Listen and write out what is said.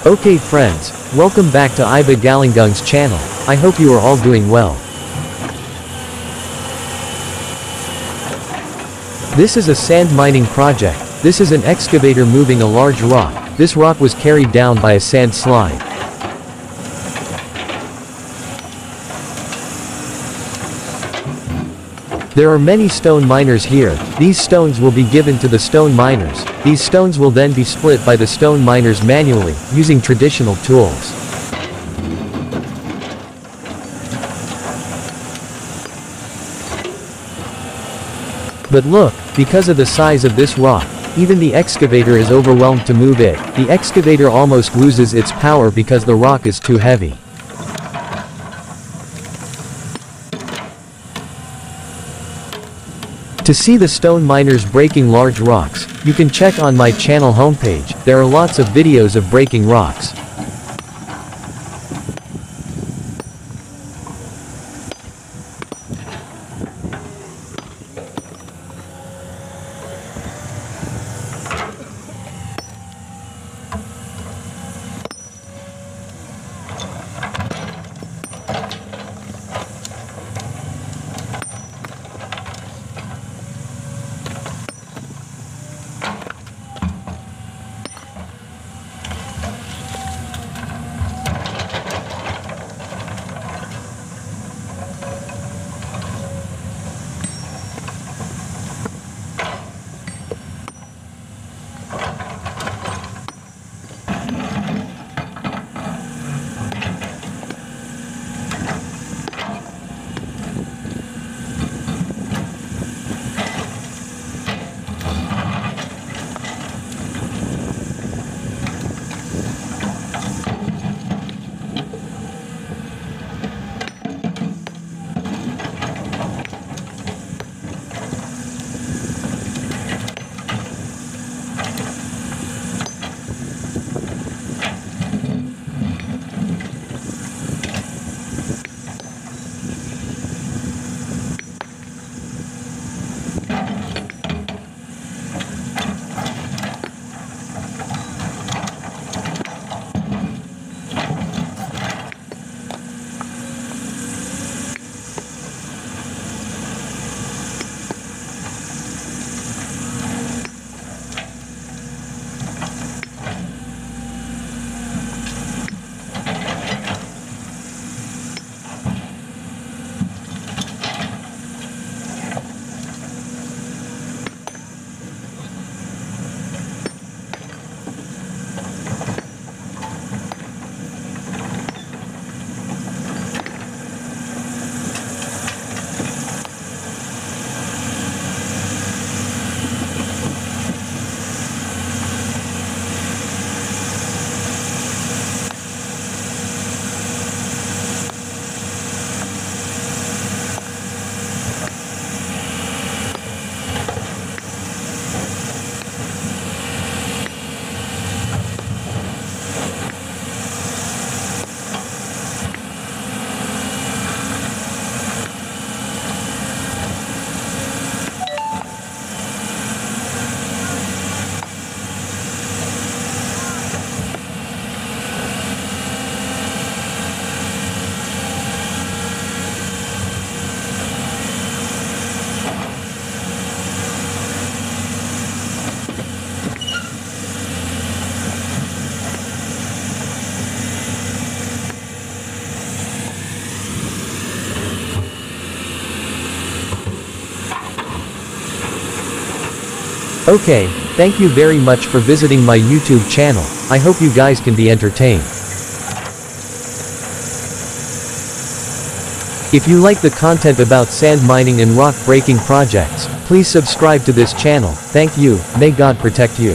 Okay friends, welcome back to Iba Galingung's channel. I hope you are all doing well. This is a sand mining project. This is an excavator moving a large rock. This rock was carried down by a sand slide. There are many stone miners here. These stones will be given to the stone miners. These stones will then be split by the stone miners manually, using traditional tools. But look, because of the size of this rock, even the excavator is overwhelmed to move it. The excavator almost loses its power because the rock is too heavy. To see the stone miners breaking large rocks, you can check on my channel homepage. There are lots of videos of breaking rocks. Okay, thank you very much for visiting my YouTube channel. I hope you guys can be entertained. If you like the content about sand mining and rock breaking projects, please subscribe to this channel. Thank you, may God protect you.